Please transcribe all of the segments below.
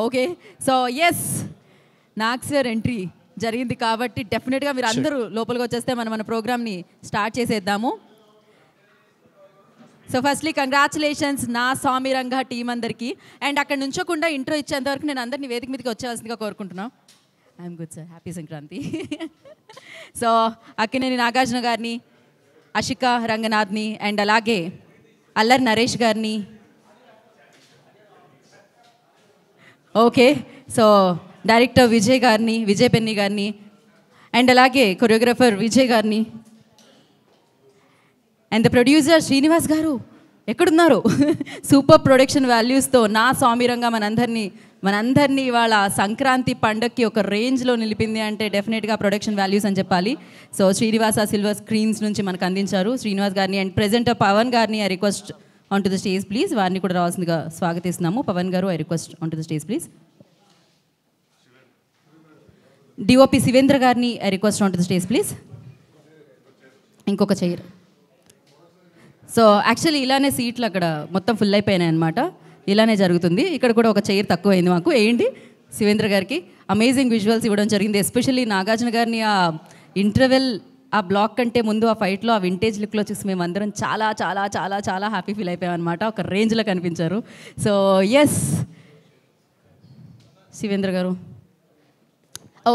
Okay so S Nag sir entry జరిగింది కాబట్టి డెఫినెట్గా మీరు అందరూ లోపలికి వచ్చేస్తే మనం మన ప్రోగ్రామ్ని స్టార్ట్ చేసేద్దాము. సో ఫస్ట్లీ కంగ్రాచులేషన్స్ నా స్వామి రంగా టీం అందరికీ. అండ్ అక్కడ నుంచోకుండా ఇంట్రో ఇచ్చేంతవరకు నేను అందరినీ వేదిక మీదకి వచ్చేవలసిందిగా కోరుకుంటున్నాను. I'm good sir, happy Sankranti. So Akkineni Nagarjuna గారిని, అషిక రంగనాథ్ని అండ్ అలాగే అల్లరి నరేష్ గారిని, ఓకే సో డైరెక్టర్ విజయ్ గారిని, విజయ్ పెన్ని గారిని అండ్ అలాగే కొరియోగ్రాఫర్ విజయ్ గారిని అండ్ ద ప్రొడ్యూసర్ శ్రీనివాస్ గారు ఎక్కడున్నారు? సూపర్ ప్రొడక్షన్ వాల్యూస్తో నా స్వామిరంగా మనందరినీ ఇవాళ సంక్రాంతి పండగకి ఒక రేంజ్లో నిలిపింది అంటే డెఫినెట్గా ప్రొడక్షన్ వాల్యూస్ అని చెప్పాలి. సో శ్రీనివాస సిల్వర్ స్క్రీన్స్ నుంచి మనకు అందించారు శ్రీనివాస్ గారిని. అండ్ ప్రెజెంటర్ పవన్ గారిని I request on to the stage please. వారిని కూడా రావాల్సిందిగా స్వాగతిస్తున్నాము. Pavan garu I request on to the stage please. DOP Shivendra గారిని I request on to the stage please. ఇంకొక చైర్. సో యాక్చువల్లీ ఇలానే సీట్లు అక్కడ మొత్తం ఫుల్ అయిపోయినాయి అనమాట. ఇలానే జరుగుతుంది. ఇక్కడ కూడా ఒక చైర్ తక్కువైంది మాకు. వేయండి శివేంద్ర గారికి. అమేజింగ్ విజువల్స్ ఇవ్వడం జరిగింది. ఎస్పెషల్లీ నాగార్జున గారిని ఆ ఇంటర్వెల్ ఆ బ్లాక్ కంటే ముందు ఆ ఫైట్లో ఆ వింటేజ్ లుక్లో చూసి మేము అందరం చాలా చాలా చాలా చాలా హ్యాపీ ఫీల్ అయిపోయాం అనమాట. ఒక రేంజ్లో కనిపించారు. సో ఎస్ శివేంద్ర గారు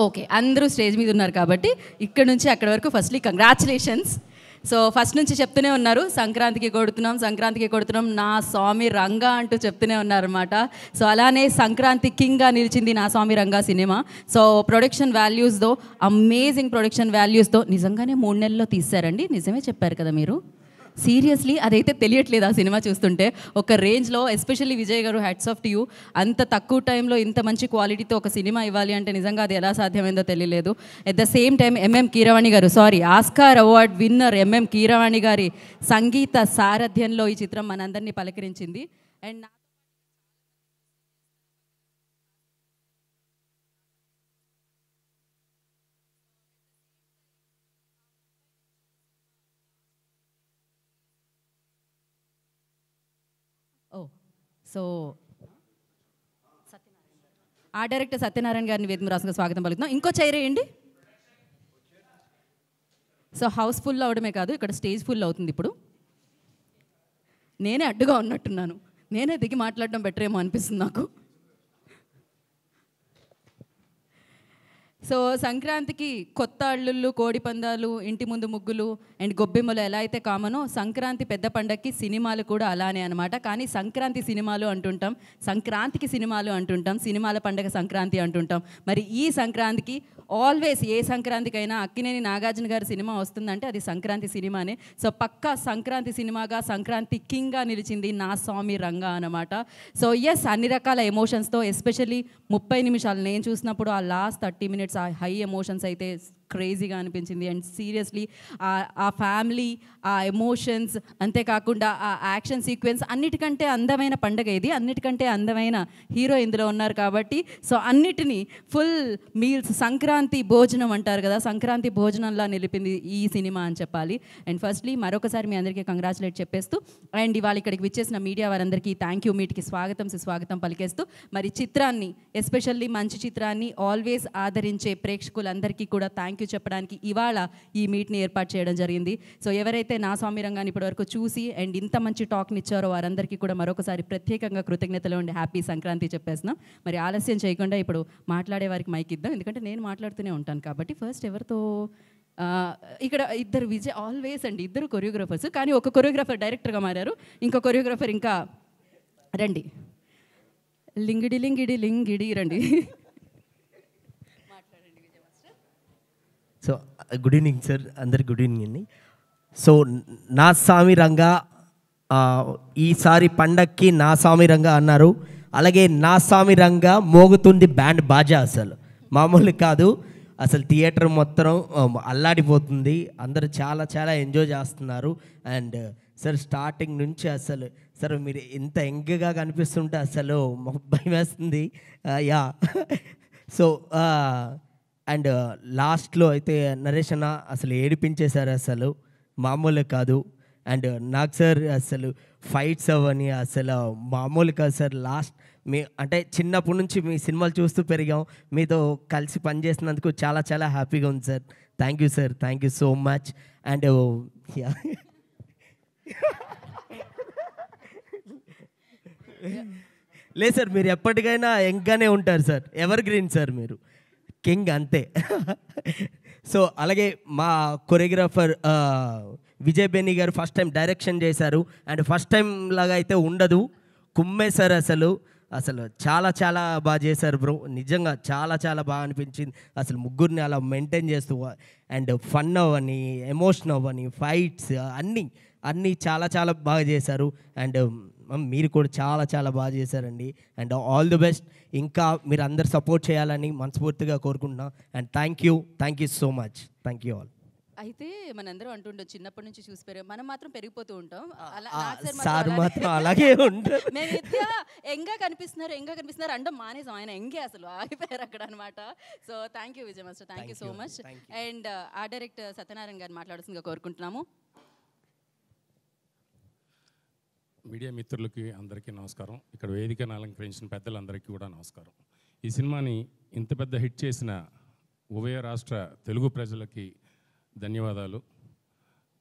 ఓకే అందరూ స్టేజ్ మీద ఉన్నారు కాబట్టి ఇక్కడ నుంచి అక్కడి వరకు ఫస్ట్లీ కంగ్రాచులేషన్స్. సో ఫస్ట్ నుంచి చెప్తూనే ఉన్నారు సంక్రాంతికి కొడుతున్నాం నా స్వామి రంగా అంటూ చెప్తూనే ఉన్నారన్నమాట. సో అలానే సంక్రాంతి కింగ్గా నిలిచింది Naa Saami Ranga cinema. So production వాల్యూస్తో అమేజింగ్ ప్రొడక్షన్ వాల్యూస్తో నిజంగానే 3 నెలల్లో తీశారండి. నిజమే చెప్పారు కదా మీరు. సీరియస్లీ అదైతే తెలియట్లేదు ఆ సినిమా చూస్తుంటే. ఒక రేంజ్లో ఎస్పెషల్లీ విజయ్ గారు హ్యాట్స్ ఆఫ్ టు యూ. అంత తక్కువ టైంలో ఇంత మంచి క్వాలిటీతో ఒక సినిమా ఇవ్వాలి అంటే నిజంగా అది ఎలా సాధ్యమైందో తెలియలేదు. At the same time MM Keeravani garu Oscar award winner MM Keeravani గారి సంగీత సారథ్యంలో ఈ చిత్రం మనందరినీ పలకరించింది. అండ్ సో ఆ డైరెక్టర్ సత్యనారాయణ గారిని వేదిక రాసుగా స్వాగతం పలుకుతున్నాం. ఇంకో చైర్ వేయండి. సో హౌస్ ఫుల్ అవడమే కాదు ఇక్కడ స్టేజ్ ఫుల్ అవుతుంది. ఇప్పుడు నేనే అడ్డుగా ఉన్నట్టున్నాను. నేనే దిగి మాట్లాడడం బెటర్ ఏమో అనిపిస్తుంది నాకు. సో సంక్రాంతికి కొత్త అల్లుళ్ళు, కోడి పందాలు, ఇంటి ముందు ముగ్గులు అండ్ గొబ్బెమ్మలు ఎలా అయితే కామనో సంక్రాంతి పెద్ద పండగకి సినిమాలు కూడా అలానే అనమాట. కానీ సంక్రాంతి సినిమాలు అంటుంటాం, సంక్రాంతికి సినిమాలు అంటుంటాం, సినిమాల పండగ సంక్రాంతి అంటుంటాం. మరి ఈ సంక్రాంతికి ఆల్వేస్ ఏ సంక్రాంతికైనా అక్కినేని నాగార్జున గారి సినిమా వస్తుందంటే అది సంక్రాంతి సినిమానే. సో పక్కా సంక్రాంతి సినిమాగా సంక్రాంతి కింగ్గా నిలిచింది నా స్వామి రంగా అనమాట. సో ఎస్ అన్ని రకాల ఎమోషన్స్తో ఎస్పెషల్లీ 30 నిమిషాలు నేను చూసినప్పుడు ఆ లాస్ట్ 30 మినిట్స్ ఆ హై ఎమోషన్స్ అయితే క్రేజీగా అనిపించింది. అండ్ సీరియస్లీ ఆ ఫ్యామిలీ, ఆ ఎమోషన్స్, అంతేకాకుండా ఆ యాక్షన్ సీక్వెన్స్ అన్నిటికంటే అందమైన పండగ ఇది. అన్నిటికంటే అందమైన హీరో ఇందులో ఉన్నారు కాబట్టి సో అన్నిటినీ ఫుల్ మీల్స్ సంక్రాంతి భోజనం అంటారు కదా, సంక్రాంతి భోజనంలా నిలిపింది ఈ సినిమా అని చెప్పాలి. అండ్ ఫస్ట్లీ మరొకసారి మీ అందరికీ కంగ్రాచులేట్ చెప్పేస్తూ అండ్ ఇవాళ ఇక్కడికి విచ్చేసిన మీడియా వారందరికీ థ్యాంక్ యూ, మీటికి స్వాగతం పలికేస్తూ మరి చిత్రాన్ని ఎస్పెషల్లీ మంచి చిత్రాన్ని ఆల్వేస్ ఆదరించే ప్రేక్షకులందరికీ కూడా థ్యాంక్ యూ చెప్పడానికి ఇవాళ ఈ మీట్ని ఏర్పాటు చేయడం జరిగింది. సో ఎవరైతే నా స్వామి రంగాన్ని ఇప్పటివరకు చూసి అండ్ ఇంత మంచి టాక్ని ఇచ్చారో వారందరికీ కూడా మరొకసారి ప్రత్యేకంగా కృతజ్ఞతలు ఉండి హ్యాపీ సంక్రాంతి చెప్పేస్తున్నాం. మరి ఆలస్యం చేయకుండా ఇప్పుడు మాట్లాడే వారికి మైక్ ఇద్దాం, ఎందుకంటే నేను మాట్లాడుతూనే ఉంటాను కాబట్టి. ఫస్ట్ ఎవరితో ఇక్కడ ఇద్దరు విజయ్ ఆల్వేస్ అండి, ఇద్దరు కొరియోగ్రాఫర్స్, కానీ ఒక కొరియోగ్రాఫర్ డైరెక్టర్గా మారారు, ఇంకో కొరియోగ్రాఫర్ ఇంకా రండి లింగిడి రండి. సో గుడ్ ఈవినింగ్ సార్, అందరికి గుడ్ ఈవినింగ్ అండి. సో నా స్వామి రంగా ఈసారి పండక్కి నా స్వామి రంగా అన్నారు. అలాగే నా స్వామి రంగా మోగుతుంది బ్యాండ్ బాజా, అసలు మామూలు కాదు. అసలు థియేటర్ మొత్తం అల్లాడిపోతుంది. అందరూ చాలా చాలా ఎంజాయ్ చేస్తున్నారు. అండ్ సార్ స్టార్టింగ్ నుంచి అసలు సార్ మీరు ఇంత యంగ్గా కనిపిస్తుంటే అసలు భయం వేస్తుంది. యా సో అండ్ లాస్ట్లో అయితే నరేష్ అన్న అసలు ఏడిపించేశారు, అసలు మామూలు కాదు. అండ్ నాకు సార్ అసలు ఫైట్స్ అవని అసలు మామూలు కాదు సార్. లాస్ట్ అంటే చిన్నప్పటి నుంచి మీ సినిమాలు చూస్తూ పెరిగాం, మీతో కలిసి పనిచేసినందుకు చాలా చాలా హ్యాపీగా ఉంది sir. Thank you sir, thank you so much. And లేదు సార్, మీరు ఎప్పటికైనా యంగ్గానే ఉంటారు సార్, ఎవర్ గ్రీన్ సార్, మీరు కింగ్ అంతే. సో అలాగే మా కొరియోగ్రాఫర్ విజయ్ బెన్నీ గారు ఫస్ట్ టైం డైరెక్షన్ చేశారు. అండ్ ఫస్ట్ టైం లాగా అయితే ఉండదు, కుమ్మేశారు. అసలు చాలా చాలా బాగా చేశారు బ్రో, నిజంగా చాలా చాలా బాగా అనిపించింది. అసలు ముగ్గురిని అలా మెయింటైన్ చేస్తూ అండ్ ఫన్ అవ్వని, ఎమోషన్ అవ్వని, ఫైట్స్ అన్నీ చాలా చాలా బాగా చేశారు. అండ్ మీరు కూడా చాలా చాలా బాగా చేశారండి. And all the best. ఇంకా మీరు అందరు సపోర్ట్ చేయాలని మనస్ఫూర్తిగా కోరుకుంటున్నాం. And thank you so much. Thank you all. అయితే మనందరం అంటుంటాం చిన్నప్పటి నుంచి చూసి పెరిగాం, మనం మాత్రం పెరిగిపోతూ ఉంటాం. సార్ మాత్రం అలాగే ఉంటారు. మేము ఎంగా కనిపిస్తున్నారు అండం మానేసాం, ఆయన ఎంగే అసలు ఆగిపోయారు అక్కడ అనమాట. So thank you Vijay master, thank you so much. And ఆ డైరెక్టర్ సత్యనారాయణ గారిని మాట్లాడాల్సిందిగా కోరుకుంటున్నాము. మీడియా మిత్రులకి అందరికీ నమస్కారం. ఇక్కడ వేదికను అలంకరించిన పెద్దలందరికీ కూడా నమస్కారం. ఈ సినిమాని ఇంత పెద్ద హిట్ చేసిన ఉభయ రాష్ట్ర తెలుగు ప్రజలకి ధన్యవాదాలు.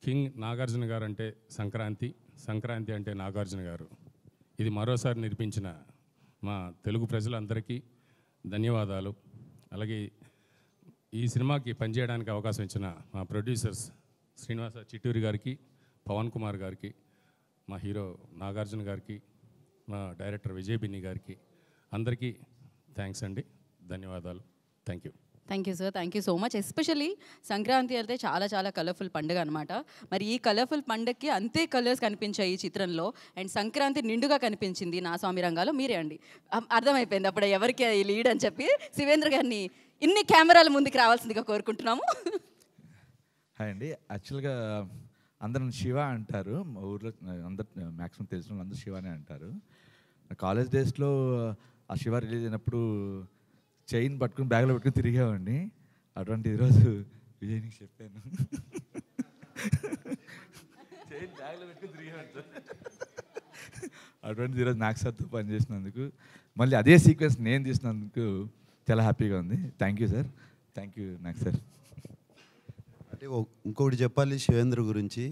కింగ్ నాగార్జున గారు అంటే సంక్రాంతి, సంక్రాంతి అంటే నాగార్జున గారు. ఇది మరోసారి నిరూపించిన మా తెలుగు ప్రజలందరికీ ధన్యవాదాలు. అలాగే ఈ సినిమాకి పనిచేయడానికి అవకాశం ఇచ్చిన మా ప్రొడ్యూసర్స్ శ్రీనివాస చిట్టూరి గారికి, పవన్ కుమార్ గారికి, మా హీరో నాగార్జున గారికి, మా డైరెక్టర్ విజయ్ బిన్ని గారికి అందరికీ థ్యాంక్స్ అండి, ధన్యవాదాలు. Thank you. Thank you sir, thank you so much. Especially Sankranti అయితే చాలా చాలా కలర్ఫుల్ పండుగ అనమాట. మరి ఈ కలర్ఫుల్ పండుగకి అంతే కలర్స్ కనిపించాయి ఈ చిత్రంలో. అండ్ సంక్రాంతి నిండుగా కనిపించింది నా స్వామి రంగాలో. మీరే అండి, అర్థమైపోయింది అప్పుడు ఎవరికి ఈ లీడ్ అని చెప్పి. శివేంద్ర గారిని ఇన్ని కెమెరాల ముందుకు రావాల్సిందిగా కోరుకుంటున్నాము. హాయ్ అండి. యాక్చువల్గా అందరూ శివ అంటారు, మా ఊర్లో అందరు మ్యాక్సిమం తెలిసిన వాళ్ళు అందరూ శివనే అంటారు. కాలేజ్ డేస్లో ఆ శివ రిలీజ్ అయినప్పుడు చైన్ పట్టుకుని బ్యాగ్లో పెట్టుకుని తిరిగామండి. అటువంటి ఈరోజు విజయ్కి చెప్పాను, చైన్ బ్యాగ్లో పెట్టుకుని తిరిగాను సార్. అటువంటి ఈరోజు నాకు సార్తో పనిచేసినందుకు, మళ్ళీ అదే సీక్వెన్స్ నేను తీసినందుకు చాలా హ్యాపీగా ఉంది. Thank you sir, thank you నాకు సార్. అంటే ఇంకొకటి చెప్పాలి శివేంద్ర గురించి.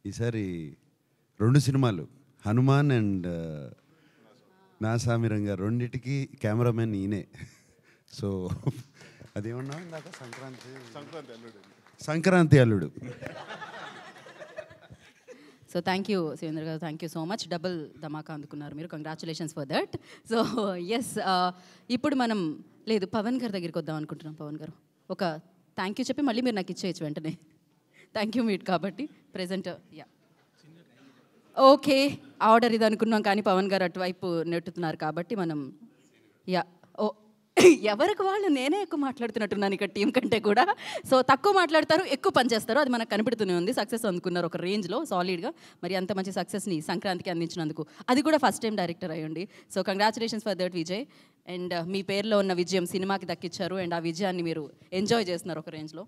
ఈసారి 2 సినిమాలు, హనుమాన్ అండ్ నా సామిరంగా, రెండిటికి కెమెరామెన్ ఈయనే. సో అదేమన్నా ఇందాక సంక్రాంతి అల్లుడు. So thank you Shivendra garu, thank you so much. Double ధమాకా అందుకున్నారు మీరు, congratulations for that. So yes, ఇప్పుడు మనం లేదు పవన్ గారి దగ్గరికి వద్దాం అనుకుంటున్నాం. పవన్ గారు ఒక థ్యాంక్ యూ చెప్పి మళ్ళీ మీరు నాకు ఇచ్చేయచ్చు వెంటనే. థ్యాంక్ యూ మీట్ కాబట్టి ప్రెజెంట్. యా ఓకే, ఆర్డర్ ఇది అనుకున్నాం కానీ పవన్ గారు అటువైపు నెట్టుతున్నారు కాబట్టి మనం ఓ ఎవరికి వాళ్ళు నేనే ఎక్కువ మాట్లాడుతున్నట్టున్నాను ఇక్కడ టీం కంటే కూడా. సో తక్కువ మాట్లాడతారు, ఎక్కువ పని చేస్తారు, అది మనకు కనిపెడుతూనే ఉంది. సక్సెస్ అందుకున్నారు ఒక రేంజ్లో సాలిడ్గా. మరి అంత మంచి సక్సెస్ని సంక్రాంతికి అందించినందుకు, అది కూడా ఫస్ట్ టైం డైరెక్టర్ అయ్యండి. So congratulations for that Vijay. And మీ పేరులో ఉన్న విజయం సినిమాకి దక్కించారు, అండ్ ఆ విజయాన్ని మీరు ఎంజాయ్ చేస్తున్నారు ఒక రేంజ్లో.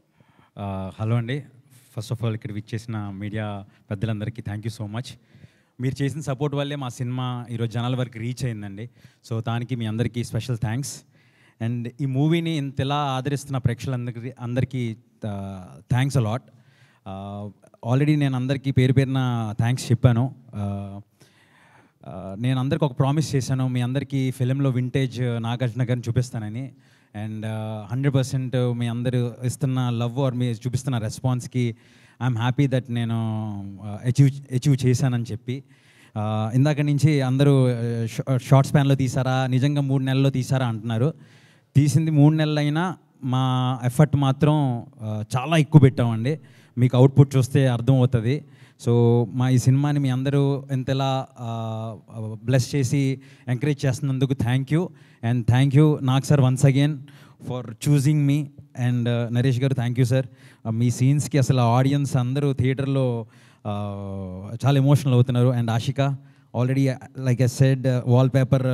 హలో అండి, ఫస్ట్ ఆఫ్ ఆల్ ఇక్కడ విచ్చేసిన మీడియా పెద్దలందరికీ థ్యాంక్ యూ సో మచ్. మీరు చేసిన సపోర్ట్ వల్లే మా సినిమా ఈరోజు జనాల వరకు రీచ్ అయిందండి. సో దానికి మీ అందరికీ స్పెషల్ థ్యాంక్స్. అండ్ ఈ మూవీని ఇంతలా ఆదరిస్తున్న అందరికీ థ్యాంక్స్ అలాట్. ఆల్రెడీ నేను అందరికీ పేరున థ్యాంక్స్ చెప్పాను. నేను అందరికి ఒక ప్రామిస్ చేశాను, మీ అందరికీ ఫిలింలో వింటేజ్ నాగార్జున గారిని చూపిస్తానని. అండ్ 100% మీ అందరూ ఇస్తున్న లవ్ ఆర్ మీరు చూపిస్తున్న రెస్పాన్స్కి ఐఎమ్ హ్యాపీ దట్ నేను అచీవ్ చేశానని చెప్పి. ఇందాక నుంచి అందరూ షార్ట్ స్పాన్లో తీసారా, నిజంగా 3 నెలల్లో తీసారా అంటున్నారు. తీసింది 3 నెలలైనా మా ఎఫర్ట్ మాత్రం చాలా ఎక్కువ పెట్టామండి. మీకు అవుట్పుట్ చూస్తే అర్థమవుతుంది. సో మా ఈ సినిమాని మీ అందరూ ఎంతలా బ్లెస్ చేసి ఎంకరేజ్ చేస్తున్నందుకు thank you. And thank you Nag sir once again for choosing me. And Naresh గారు థ్యాంక్ యూ సార్. మీ సీన్స్కి అసలు ఆడియన్స్ అందరూ థియేటర్లో చాలా ఎమోషనల్ అవుతున్నారు. And Ashika already like I said wallpaper,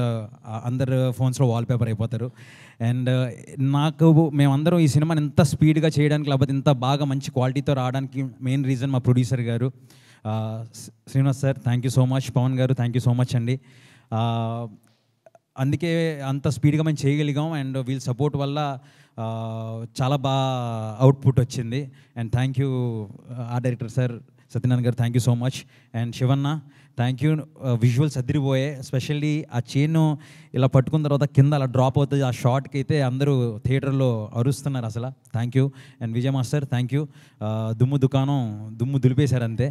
అందరు ఫోన్స్లో వాల్పేపర్ అయిపోతారు. అండ్ నాకు మేమందరం ఈ సినిమాని ఇంత స్పీడ్గా చేయడానికి, లేకపోతే ఇంత బాగా మంచి క్వాలిటీతో రావడానికి మెయిన్ రీజన్ మా ప్రొడ్యూసర్ గారు. Srinivas sir thank you so much, Pavan garu thank you so much అండి. అందుకే అంత స్పీడ్గా మేము చేయగలిగాం అండ్ వీళ్ళ సపోర్ట్ వల్ల చాలా బాగా అవుట్పుట్ వచ్చింది. And thank you art director sir Satyanarayana garu, thank you so much. And Shivanna thank you. Visuals అదిరిపోయే, ఎస్పెషల్లీ ఆ చైన్ ఇలా పట్టుకున్న తర్వాత కింద అలా డ్రాప్ అవుతుంది ఆ షార్ట్కి అయితే అందరూ థియేటర్లో అరుస్తున్నారు అసలు. Thank you. And Vijay master thank you, దుమ్ము దులిపేశారు అంతే.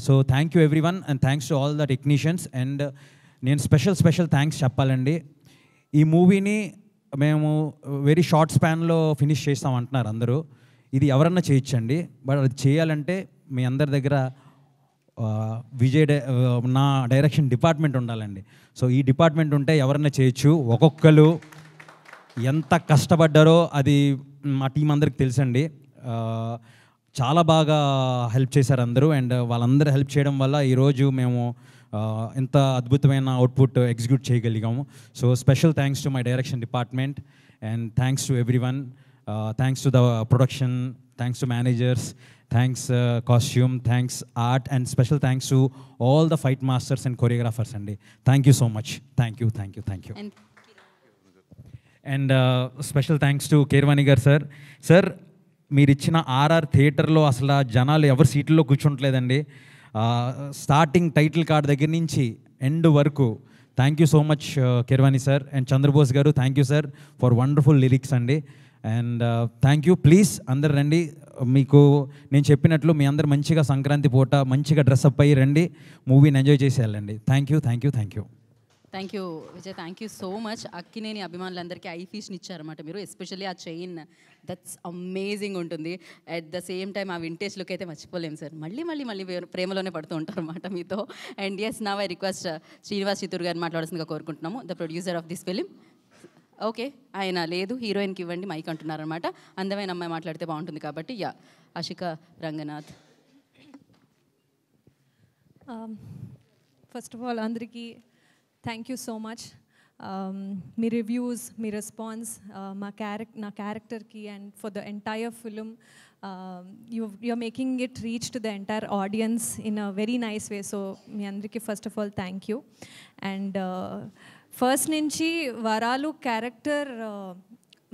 So thank you every one and thanks to all the technicians. And నేను స్పెషల్ థ్యాంక్స్ చెప్పాలండి. ఈ మూవీని మేము వెరీ షార్ట్ స్పాన్లో ఫినిష్ చేస్తాం అంటున్నారు అందరూ. ఇది ఎవరన్నా చేయొచ్చండి, బట్ అది చేయాలంటే మీ అందరి దగ్గర నా డైరెక్షన్ డిపార్ట్మెంట్ ఉండాలండి. సో ఈ డిపార్ట్మెంట్ ఉంటే ఎవరన్నా చేయొచ్చు. ఒక్కొక్కరు ఎంత కష్టపడ్డారో అది మా టీం అందరికి తెలుసండి. చాలా బాగా హెల్ప్ చేశారు అందరూ. అండ్ వాళ్ళందరూ హెల్ప్ చేయడం వల్ల ఈరోజు మేము ఇంత అద్భుతమైన అవుట్పుట్ ఎగ్జిక్యూట్ చేయగలిగాము. So special thanks to my direction department and thanks to everyone. Thanks to the production, thanks to managers, thanks costume, thanks art and special thanks to all the fight masters and choreographers అండి. Thank you so much. Thank you. And special thanks to Keeravani garu sir. Sir మీరు ఇచ్చిన RR థియేటర్లో అసలు జనాలు ఎవరు సీట్లలో కూర్చోట్లేదండి. Starting title card దగ్గర నుంచి ఎండ్ వరకు thank you so much Keeravani sir. And Chandrabose garu thank you sir for wonderful lyrics అండి. And thank you. ప్లీజ్ అందరు రండి. మీకు నేను చెప్పినట్లు మీ అందరు మంచిగా సంక్రాంతి పూట మంచిగా డ్రెస్అప్ అయ్యి రండి, మూవీని ఎంజాయ్ చేసి వెళ్ళండి. Thank you thank you Vijay, thank you so much. Akkineni అభిమానులందరికీ ఐ ఫీష్ని ఇచ్చారన్నమాట మీరు. ఎస్పెషల్లీ ఆ చైన్ దట్స్ అమేజింగ్ ఉంటుంది. అట్ ద సేమ్ టైం ఆ వింటేజ్ లుక్ అయితే మర్చిపోలేము సార్. మళ్ళీ ప్రేమలోనే పడుతూ ఉంటారు అన్నమాట మీతో. And yes now I request Srinivas Chittoor గారిని మాట్లాడాల్సిందిగా కోరుకుంటున్నాము, the producer of this film. Okay, ఆయన లేదు, హీరోయిన్కి ఇవ్వండి మైక్ అంటున్నారనమాట. అందమైన అమ్మాయి మాట్లాడితే బాగుంటుంది కాబట్టి. Yeah, Ashika Ranganath. First of all అందరికీ థ్యాంక్ యూ సో మచ్. మీ రివ్యూస్, మీ రెస్పాన్స్ నా క్యారెక్టర్కి and for the entire film you're making it reach to the entire audience in a very nice way. So మీ అందరికీ first of all thank you. And first నుంచి Varalu character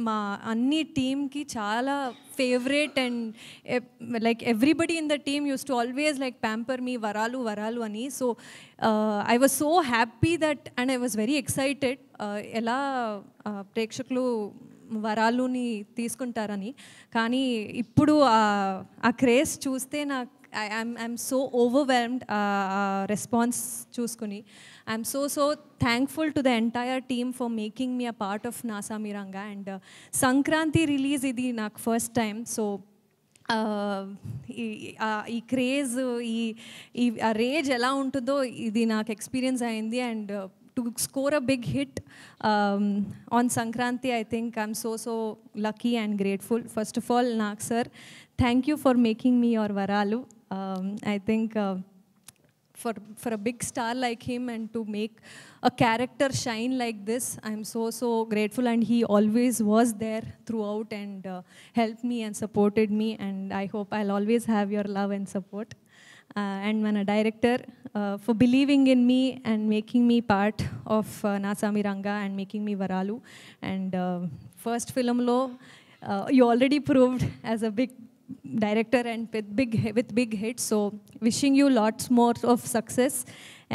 మా అన్ని టీమ్కి చాలా favourite. And like everybody in the team use to always like pamper me Varalu అని. So I was so happy that and I was very excited ఎలా ప్రేక్షకులు వరాలుని తీసుకుంటారని. కానీ ఇప్పుడు ఆ క్రేజ్ చూస్తే నాకు ఐఎమ్ సో ఓవర్వెల్మ్డ్ రెస్పాన్స్ చూసుకుని. I'm so thankful to the entire team for making me a part of Naa Saami Ranga. And Sankranti release ఇది నాకు ఫస్ట్ టైం. సో ఈ క్రేజ్, ఈ రేజ్ ఎలా ఉంటుందో ఇది నాకు ఎక్స్పీరియన్స్ అయింది. And to score a big hit on Sankranti, I think I'm so lucky and grateful. First of all, Nag sir, thank you for making me your Varalu. I think for a big star like him and to make a character shine like this, I'm so grateful. And he always was there throughout and helped me and supported me, and I hope I'll always have your love and support. And mana director for believing in me and making me part of Nasami Ranga and making me Varalu. And first film lo you already proved as a big director and with big hits. So wishing you lots more of success.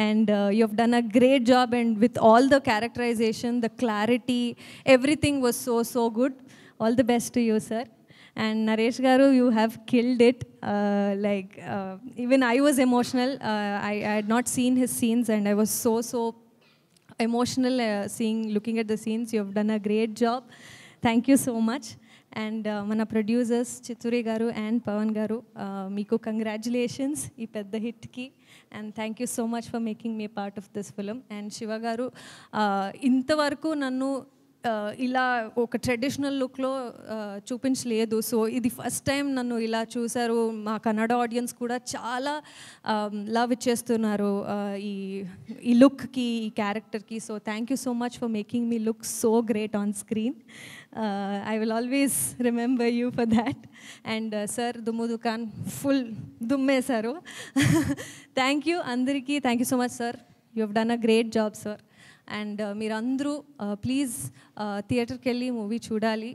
And you have done a great job, and with all the characterization, the clarity, everything was so good. All the best to you, sir. And Naresh Garu, you have killed it. Even I was emotional. I had not seen his scenes, and I was so emotional looking at the scenes. You have done a great job. Thank you so much. And mana producers Chitturi Garu and Pavan Garu, meeku congratulations ee pedda hit ki, and thank you so much for making me a part of this film. And Shiva Garu, intavaraku nannu ఇలా ఒక traditional లుక్లో చూపించలేదు. So ఇది first time నన్ను ఇలా చూశారు. మా Kannada audience కూడా చాలా లవ్ ఇచ్చేస్తున్నారు ఈ లుక్కి, ఈ క్యారెక్టర్కి. So thank you so much for making me look so great on screen. I will always remember you for that. And sir, Dumu Dukan, full dummesaru. Thank you, Andariki. Thank you so much, sir. You have done a great job, sir. And మీరందరూ please థియేటర్కి వెళ్ళి movie చూడాలి.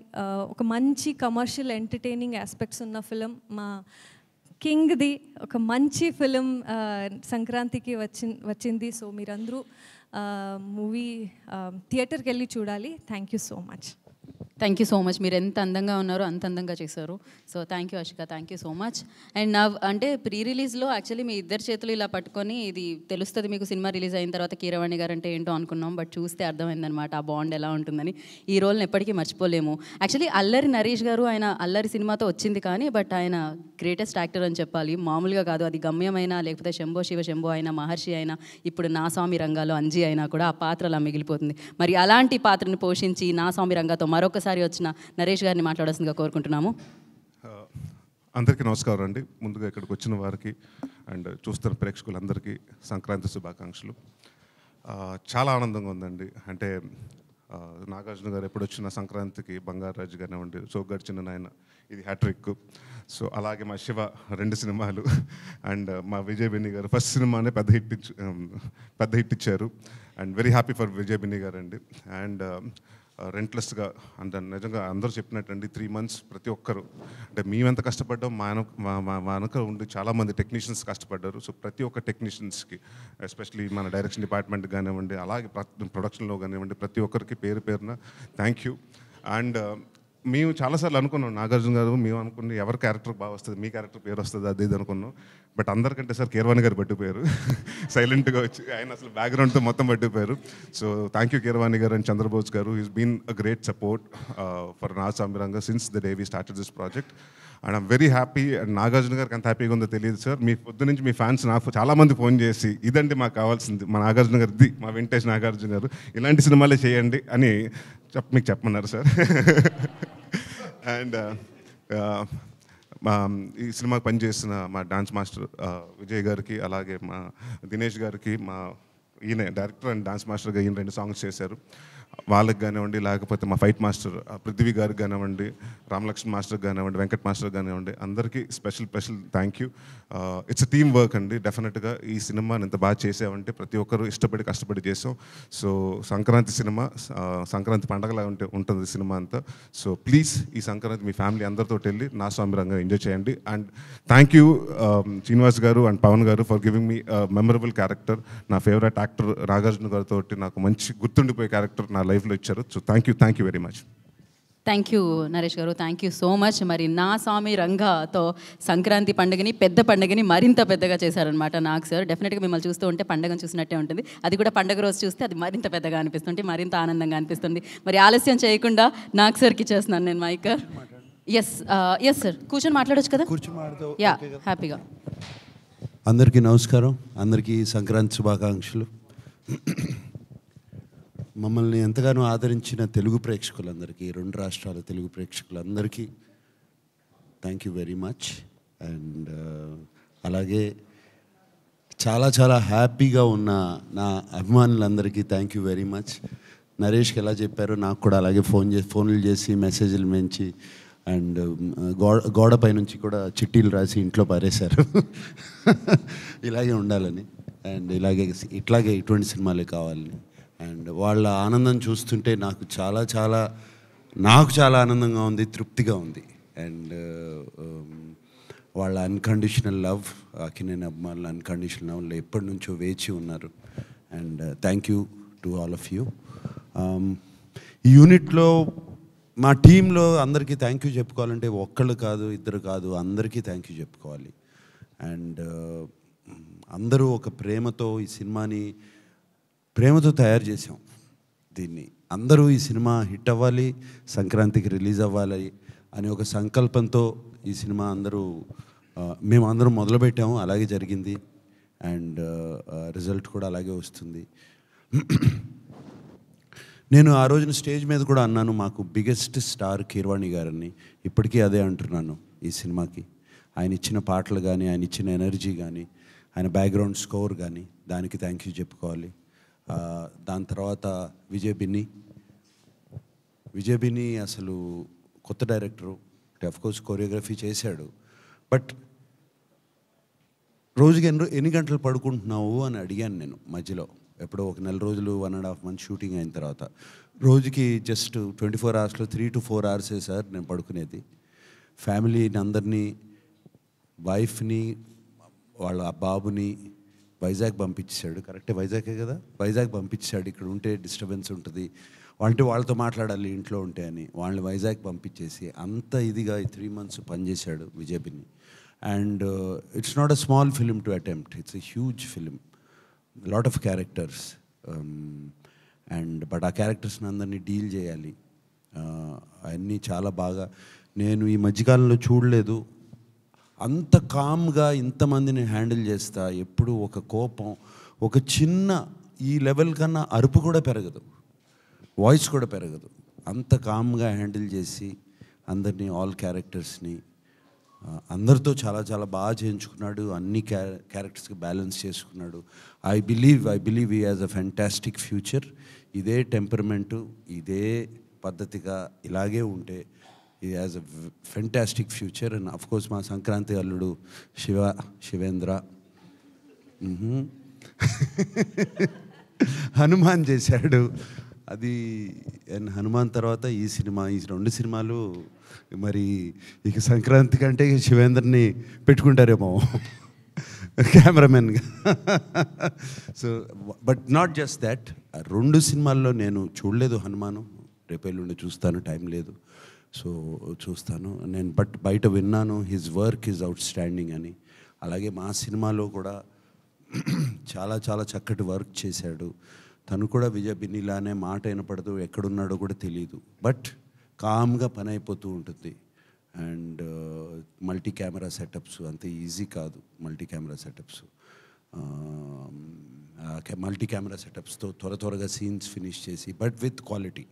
ఒక మంచి commercial entertaining aspects ఉన్న film, మా కింగ్ది ఒక మంచి ఫిలిం సంక్రాంతికి వచ్చింది. సో మీరందరూ మూవీ థియేటర్కి వెళ్ళి చూడాలి. Thank you so much. Thank you so much. మీరు ఎంత అందంగా ఉన్నారో అంత అందంగా చేశారు. So thank you Ashika, thank you so much. And నా అంటే ప్రీ రిలీజ్లో యాక్చువల్లీ మీ ఇద్దరు చేతులు ఇలా పట్టుకొని ఇది తెలుస్తుంది మీకు సినిమా రిలీజ్ అయిన తర్వాత కీరవాణి గారు అంటే ఏంటో అనుకున్నాం, బట్ చూస్తే అర్థమైందనమాట ఆ బాండ్ ఎలా ఉంటుందని. ఈ రోల్ని ఎప్పటికీ మర్చిపోలేము. యాక్చువల్లీ అల్లరి నరేష్ గారు ఆయన అల్లరి సినిమాతో వచ్చింది కానీ బట్ ఆయన గ్రేటెస్ట్ యాక్టర్ అని చెప్పాలి, మామూలుగా కాదు. అది గమ్యమైనా లేకపోతే శంభో శివ శంభో అయినా, మహర్షి అయినా, ఇప్పుడు నా స్వామి రంగాలో అంజీ అయినా కూడా ఆ పాత్ర అలా మిగిలిపోతుంది. మరి అలాంటి పాత్రను పోషించి నా స్వామి రంగాతో మరొకసారి వచ్చిన నరేష్ గారిని మాట్లాడాల్సిందిగా కోరుకుంటున్నాము. అందరికీ నమస్కారం అండి. ముందుగా ఇక్కడికి వచ్చిన వారికి అండ్ చూస్తున్న ప్రేక్షకులందరికీ సంక్రాంతి శుభాకాంక్షలు. చాలా ఆనందంగా ఉందండి. అంటే నాగార్జున గారు ఎప్పుడు వచ్చిన సంక్రాంతికి బంగారాజు కానివ్వండి, సోగ్గాడు చిన్న నాయన, ఇది హ్యాట్రిక్. సో అలాగే మా శివ 2 సినిమాలు అండ్ మా విజయ్ బెన్నీ గారు ఫస్ట్ సినిమానే పెద్ద హిట్ ఇచ్చారు. And very happy for Vijay Binni garu అండి. అండ్ రెంట్లెస్గా అంటే నిజంగా అందరూ చెప్పినట్టండి 3 months ప్రతి ఒక్కరు అంటే మేమెంత కష్టపడ్డాం, మా వెనక ఉండి చాలామంది టెక్నీషియన్స్ కష్టపడ్డారు. సో ప్రతి ఒక్క టెక్నీషియన్స్కి ఎస్పెషలీ మన డైరెక్షన్ డిపార్ట్మెంట్ కానివ్వండి, అలాగే ప్రొడక్షన్లో కానివ్వండి, ప్రతి ఒక్కరికి పేరు పేరున థ్యాంక్ యూ. అండ్ మేము చాలాసార్లు అనుకున్నాం, నాగార్జున గారు మేము అనుకుని ఎవరి క్యారెక్టర్ బాగా వస్తుంది, మీ క్యారెక్టర్ పేరు వస్తుంది అది ఇది అనుకున్నాం. బట్ అందరికంటే సార్ కీరవాణి గారు పట్టిపోయారు. సైలెంట్గా వచ్చి ఆయన అసలు బ్యాక్గ్రౌండ్తో మొత్తం పట్టిపోయారు. So thank you Keeravani garu and Chandrabose garu. Is been a great support for Naa Saami Ranga since the day we started this project. And I'm very happy. And Nagarjuna గారికి ఎంత హ్యాపీగా ఉందో తెలియదు సార్. మీ పొద్దు నుంచి మీ ఫ్యాన్స్ నాకు చాలామంది ఫోన్ చేసి ఇదండి మాకు కావాల్సింది, మా నాగార్జున గారిది, మా వింటేజ్ నాగార్జున గారు ఇలాంటి సినిమాలే చేయండి అని మీకు చెప్పమన్నారు సార్. అండ్ ఈ సినిమాకి పనిచేసిన మా డాన్స్ మాస్టర్ విజయ్ గారికి, అలాగే మా దినేష్ గారికి, ఈయన డైరెక్టర్ అండ్ డాన్స్ మాస్టర్గా ఈయన 2 songs చేశారు, వాళ్ళకి కానివ్వండి, లేకపోతే మా ఫైట్ మాస్టర్ పృథ్వీ గారికి కానివ్వండి, రామలక్ష్మణ్ మాస్టర్ కానివ్వండి, వెంకట్ మాస్టర్ కానివ్వండి, అందరికీ special thank you. It's a team work అండి. డెఫినెట్గా ఈ సినిమాని ఇంత బాగా చేసామంటే ప్రతి ఒక్కరు ఇష్టపడి కష్టపడి చేసాం. సో సంక్రాంతి సినిమా సంక్రాంతి పండగలా ఉంటుంది సినిమా అంతా. సో ప్లీజ్ ఈ సంక్రాంతి మీ ఫ్యామిలీ అందరితో వెళ్ళి నా స్వామి రంగా ఎంజాయ్ చేయండి. అండ్ థ్యాంక్ యూ శ్రీనివాస్ గారు అండ్ పవన్ గారు for giving me memorable character. నా ఫేవరెట్ యాక్టర్ నాగార్జున గారితో నాకు మంచి గుర్తుండిపోయే క్యారెక్టర్ నా లైఫ్లో ఇచ్చారు. So thank you very much. Thank you Naresh గారు, థ్యాంక్ యూ సో మచ్. మరి నా స్వామి రంగాతో సంక్రాంతి పండుగని పెద్ద పండుగని మరింత పెద్దగా చేశారనమాట నాగ్ సార్. డెఫినెట్గా మిమ్మల్ని చూస్తూ ఉంటే పండుగను చూసినట్టే ఉంటుంది. అది కూడా పండుగ రోజు చూస్తే అది మరింత పెద్దగా అనిపిస్తుంది, మరింత ఆనందంగా అనిపిస్తుంది. మరి ఆలస్యం చేయకుండా నాగ్ సార్కి ఇచ్చేస్తున్నాను నేను మైక్. ఎస్ సార్, కూర్చొని మాట్లాడొచ్చు కదా? యా, హ్యాపీగా. అందరికీ నమస్కారం, అందరికీ సంక్రాంతి శుభాకాంక్షలు. మమ్మల్ని ఎంతగానో ఆదరించిన తెలుగు ప్రేక్షకులందరికీ, 2 రాష్ట్రాల తెలుగు ప్రేక్షకులందరికీ thank you very much. And అలాగే చాలా హ్యాపీగా ఉన్న నా అభిమానులందరికీ థ్యాంక్ యూ వెరీ మచ్. నరేష్కి ఎలా చెప్పారో నాకు కూడా అలాగే ఫోన్లు చేసి మెసేజ్లు మెంచి అండ్ గోడపై నుంచి కూడా చిట్టీలు రాసి ఇంట్లో పారేశారు ఇలాగే ఉండాలని అండ్ ఇట్లాగే ఇటువంటి సినిమాలే కావాలని. అండ్ వాళ్ళ ఆనందం చూస్తుంటే నాకు చాలా ఆనందంగా ఉంది, తృప్తిగా ఉంది. అండ్ వాళ్ళ అన్కండిషనల్ లవ్, అక్కినేని అభిమానుల అన్కండిషనల్ లవ్ ఎప్పటి నుంచో వేచి ఉన్నారు. And thank you to all of you. ఈ యూనిట్లో మా టీంలో అందరికీ థ్యాంక్ యూ చెప్పుకోవాలంటే ఒక్కళ్ళు కాదు, ఇద్దరు కాదు, అందరికీ థ్యాంక్ యూ చెప్పుకోవాలి. అండ్ అందరూ ఒక ప్రేమతో ఈ సినిమాని తయారు చేసాం. దీన్ని అందరూ ఈ సినిమా హిట్ అవ్వాలి, సంక్రాంతికి రిలీజ్ అవ్వాలి అని ఒక సంకల్పంతో ఈ సినిమా మేమందరం మొదలుపెట్టాము. అలాగే జరిగింది అండ్ రిజల్ట్ కూడా అలాగే వస్తుంది. నేను ఆ రోజున స్టేజ్ మీద కూడా అన్నాను, మాకు బిగ్గెస్ట్ స్టార్ కీరవాణి గారని. ఇప్పటికీ అదే అంటున్నాను ఈ సినిమాకి. ఆయన ఇచ్చిన పాటలు కానీ, ఆయన ఇచ్చిన ఎనర్జీ కానీ, ఆయన బ్యాక్గ్రౌండ్ స్కోర్ కానీ, దానికి థ్యాంక్ యూ చెప్పుకోవాలి. దాని తర్వాత విజయ్ బిన్ని అసలు కొత్త డైరెక్టరు, అఫ్కోర్స్ కొరియోగ్రఫీ చేశాడు. బట్ రోజుకి ఎన్ని గంటలు పడుకుంటున్నావు అని అడిగాను నేను మధ్యలో. ఎప్పుడో ఒక నెల రోజులు 1.5 months షూటింగ్ అయిన తర్వాత రోజుకి just 24 hours 3 to 4 hours sir నేను పడుకునేది. ఫ్యామిలీని అందరినీ, వైఫ్ని, వాళ్ళ బాబుని వైజాగ్ పంపించాడు. కరెక్టే, వైజాగే కదా, వైజాగ్ పంపించాడు. ఇక్కడ ఉంటే డిస్టర్బెన్స్ ఉంటుంది అంటే వాళ్ళతో మాట్లాడాలి ఇంట్లో ఉంటే అని, వాళ్ళని వైజాగ్ పంపించేసి అంత ఇదిగా ఈ 3 months పనిచేశాడు Vijay Binny. And it's not a small film to attempt, it's a huge film, lot of characters. And but ఆ క్యారెక్టర్స్ని అందరినీ డీల్ చేయాలి. అవన్నీ చాలా బాగా, నేను ఈ మధ్యకాలంలో చూడలేదు అంత కామ్గా ఇంతమందిని హ్యాండిల్ చేస్తా. ఎప్పుడు ఒక కోపం, ఒక చిన్న ఈ లెవెల్ కన్నా అరుపు కూడా పెరగదు, వాయిస్ కూడా పెరగదు. అంత కామ్గా హ్యాండిల్ చేసి అందరినీ, ఆల్ క్యారెక్టర్స్ని అందరితో చాలా చాలా బాగా చేయించుకున్నాడు. అన్ని క్యారెక్టర్స్కి బ్యాలెన్స్ చేసుకున్నాడు. I believe he has a fantastic future. ఇదే టెంపర్మెంటు, ఇదే పద్ధతిగా ఇలాగే ఉంటే he has a fantastic future. And of course మా సంక్రాంతి అల్లుడు శివేంద్ర హనుమాన్ చేశాడు. అది అండ్ హనుమాన్ తర్వాత ఈ సినిమా, ఈ 2 సినిమాలు మరి ఇక సంక్రాంతి కంటే శివేంద్రని పెట్టుకుంటారేమో కెమెరామెన్గా. So but not just that, 2 సినిమాల్లో నేను చూడలేదు హనుమాను. రేపెల్లుండి చూస్తాను, టైం లేదు, సో చూస్తాను నేను. బట్ బయట విన్నాను his work is out standing అని. అలాగే మా సినిమాలో కూడా చాలా చాలా చక్కటి వర్క్ చేశాడు. తను కూడా విజయ్ బిన్నిలానే మాట వినపడదు, ఎక్కడున్నాడో కూడా తెలియదు, బట్ కామ్గా పని అయిపోతూ ఉంటుంది. అండ్ మల్టీ కెమెరా సెటప్స్ అంత ఈజీ కాదు. మల్టీ కెమెరా సెటప్స్తో త్వరగా సీన్స్ ఫినిష్ చేసి, but with quality,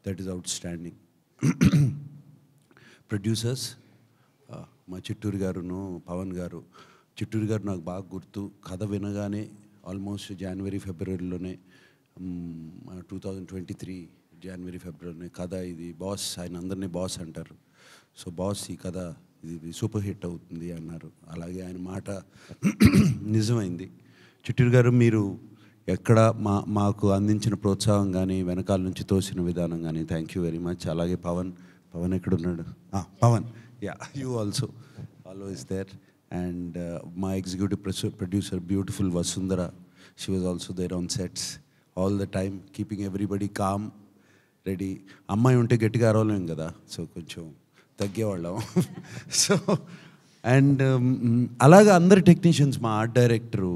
that is out standing. Producers మా చిట్టూరు గారును పవన్ గారు. చిట్టూరు గారు నాకు బాగా గుర్తు, కథ వినగానే ఆల్మోస్ట్ జనవరి ఫిబ్రవరిలోనే 2023 జనవరి ఫిబ్రవరిలోనే కథ ఇది బాస్, ఆయన అందరినీ బాస్ అంటారు. సో బాస్ ఈ కథ ఇది సూపర్ హిట్ అవుతుంది అన్నారు. అలాగే ఆయన మాట నిజమైంది. చిట్టూరు గారు మీరు ఎక్కడ మాకు అందించిన ప్రోత్సాహం కానీ, వెనకాల నుంచి తోసిన విధానం కానీ, థ్యాంక్ యూ వెరీ మచ్. అలాగే పవన్ ఎక్కడున్నాడు? Pavan, yeah, you also always there. And మా executive producer beautiful Vasundhara, she was also there on sets all the time, keeping everybody calm, ready. అమ్మాయి ఉంటే గట్టిగా అరవలేం కదా, సో కొంచెం తగ్గేవాళ్ళం. సో అండ్ అలాగే అందరు టెక్నీషియన్స్, మా art director,